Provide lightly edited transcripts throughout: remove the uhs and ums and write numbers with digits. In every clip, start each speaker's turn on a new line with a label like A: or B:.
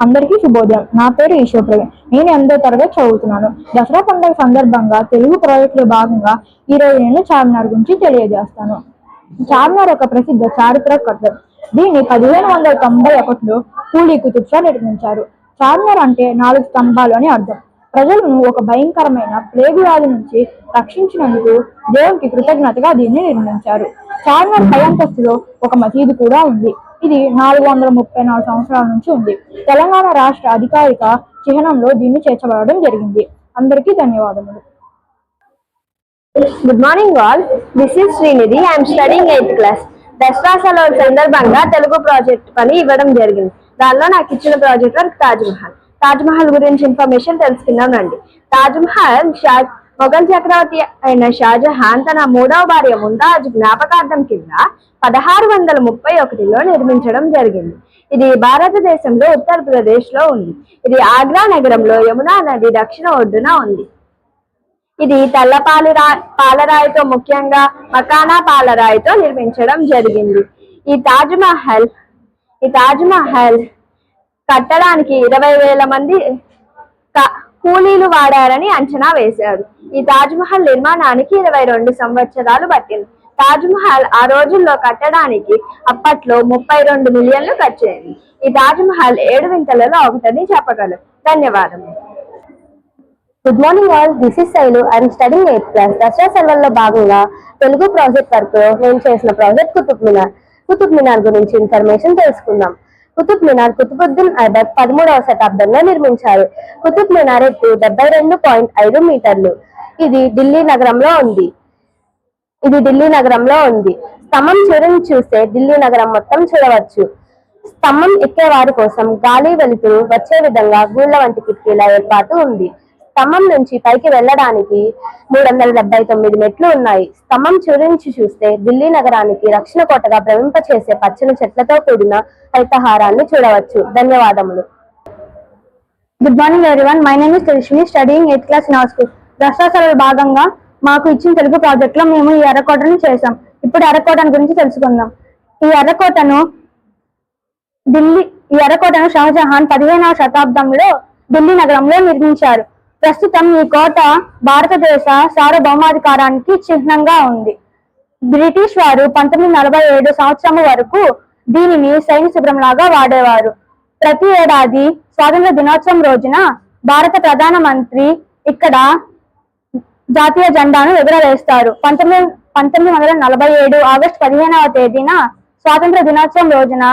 A: అందరికీ శుభోదయం. నా పేరు ఈశ్వరప్రవీణ్. నేను 8వ తరగతి చదువుతున్నాను. దసరా పండుగ సందర్భంగా తెలుగు ప్రాజెక్టులో భాగంగా ఈరోజు నేను చార్మినార్ గురించి తెలియజేస్తాను. చార్మినార్ ఒక ప్రసిద్ధ చారిత్రక కట్టడం. దీన్ని 1591లో కూలీ కుతుబ్ షా నిర్మించారు. చార్మినార్ అంటే 4 స్తంభాలు అని అర్థం. ప్రజలను ఒక భయంకరమైన ప్లేగు వ్యాధి నుంచి రక్షించినందుకు దేవునికి కృతజ్ఞతగా దీన్ని నిర్మించారు. చార్మినార్ పై అంతస్తులో ఒక మసీదు కూడా ఉంది. ఇది 434 సంవత్సరాల నుంచి ఉంది. తెలంగాణ రాష్ట్ర అధికారిక చిహ్నంలో దీన్ని చేర్చబడడం జరిగింది. అందరికీ ధన్యవాదములు.
B: Good morning all. This is Srinidhi. I'm studying 8th class. Dasara సెలవుల సందర్భంగా తెలుగు ప్రాజెక్ట్ పని ఇవ్వడం జరిగింది. దానిలో నాకు ఇచ్చిన ప్రాజెక్ట్ వర్క్ తాజ్ మహల్ గురించి ఇన్ఫర్మేషన్ తెలుసుకుందాం రండి. తాజ్ మహల్ మొఘల్ చక్రవర్తి అయిన షాజహాన్ తన 3వ భార్య ముంతాజ్ జ్ఞాపకార్థం కింద 1631లో నిర్మించడం జరిగింది. ఇది భారతదేశంలో ఉత్తరప్రదేశ్ లో ఉంది. ఇది ఆగ్రా నగరంలో యమునా నది దక్షిణ ఒడ్డున ఉంది. ఇది తెల్ల పాలరాయితో, ముఖ్యంగా మకానా పాలరాయితో నిర్మించడం జరిగింది. ఈ తాజ్ మహల్ కట్టడానికి 20,000 మంది కూలీలు వాడారని అంచనా వేశారు. ఈ తాజ్ మహల్ నిర్మాణానికి 22 సంవత్సరాలు పట్టింది. తాజ్ మహల్ ఆ రోజుల్లో కట్టడానికి అప్పట్లో 32 మిలియన్లు ఖర్చయింది. ఈ తాజ్ మహల్ 7 వింతలలో ఒకటని చెప్పగలం. ధన్యవాదములు.
C: Good morning all. This is Shailu. I'm studying 8th class. Dasara సెలవుల్లో భాగంగా తెలుగు ప్రాజెక్ట్ వర్క్ నేను చేసిన ప్రాజెక్ట్ కుతుబ్ మినార్ గురించి ఇన్ఫర్మేషన్ తెలుసుకుందాం. కుతుబ్ మినార్ కుతుబుద్దీన్ ఐబక్ 13వ శతాబ్దంలో నిర్మించారు. కుతుబ్ మినార్ ఎత్తు 72.5 మీటర్లు. ఇది ఢిల్లీ నగరంలో ఉంది. స్తంభం చివరిని చూస్తే ఢిల్లీ నగరం మొత్తం చూడవచ్చు. స్తంభం ఎక్కే వారి కోసం గాలి వెలుతురు వచ్చే విధంగా గూళ్ల వంటి కిటికీల ఏర్పాటు ఉంది. స్తంభం నుంచి పైకి వెళ్ళడానికి 379 మెట్లు ఉన్నాయి. స్తంభం చివరి నుంచి చూస్తే ఢిల్లీ నగరానికి రక్షణ కోటగా ప్రవహింపచేసే పచ్చని చెట్లతో కూడిన హరితహారాన్ని చూడవచ్చు. ధన్యవాదములు.
A: Good morning everyone. My name is Tejaswini, studying 8th class in our school. Dasara సెలవుల భాగంగా మాకు ఇచ్చిన తెలుగు ప్రాజెక్ట్ లో మేము ఈ ఎర్రకోటను చేసాం. ఇప్పుడు ఎర్రకోటను గురించి తెలుసుకుందాం. ఈ ఎర్రకోటను షాజహాన్ 15వ శతాబ్దంలో ఢిల్లీ నగరంలో నిర్మించారు. ప్రస్తుతం ఈ కోట భారతదేశ సార్వభౌమాధికారానికి చిహ్నంగా ఉంది. బ్రిటిష్ వారు 1947 సంవత్సరం వరకు దీనిని సైనిక శిబిరంలాగా వాడేవారు. ప్రతి ఏడాది స్వాతంత్ర దినోత్సవం రోజున భారత ప్రధానమంత్రి ఇక్కడ జాతీయ జెండాను ఎగురవేస్తారు. 1947 ఆగస్టు 15వ తేదీన స్వాతంత్ర దినోత్సవం రోజున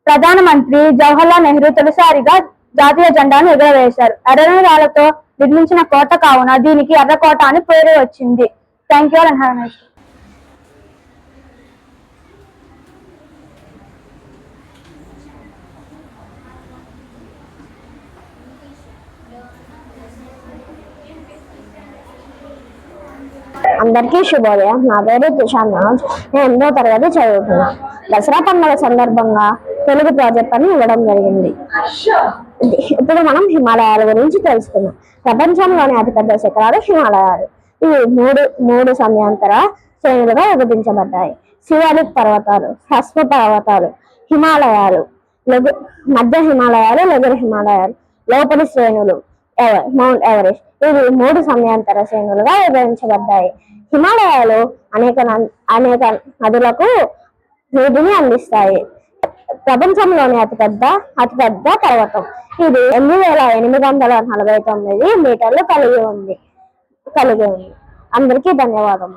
A: ప్రధానమంత్రి జవహర్లాల్ నెహ్రూ తొలిసారిగా జాతీయ జెండాను ఎగురవేశారు. ఎర్రని రాళ్లతో నిర్మించిన కోట కావున దీనికి ఎర్రకోట అని పేరు వచ్చింది. Thank you and have a nice day.
C: అందరికీ శుభోదయం. నా పేరు తుషార్ నాజ్. నేను 8వ తరగతి చదువుతున్నా. దసరా పండుగ సందర్భంగా తెలుగు ప్రాజెక్ట్ అని ఇవ్వడం జరిగింది. ఇప్పుడు మనం హిమాలయాల గురించి తెలుసుకుందాం. ప్రపంచంలోని అతిపెద్ద శిఖరాలు హిమాలయాలు. ఇవి మూడు సమయాంతర శ్రేణులుగా విభజించబడ్డాయి. శివాలిక్ పర్వతాలు, హ్రస్వ పర్వతాలు, హిమాలయాలు, మధ్య హిమాలయాలు, లఘు హిమాలయాలు, లోపలి శ్రేణులు మౌంట్ ఎవరెస్ట్. ఇవి 3 సమయాంతర శ్రేణులుగా విభజించబడ్డాయి. హిమాలయాలు అనేక నదులకు నీటిని అందిస్తాయి. ప్రపంచంలోని అతిపెద్ద పర్వతం. ఇది 8849 మీటర్లు కలిగి ఉంది. అందరికీ ధన్యవాదం.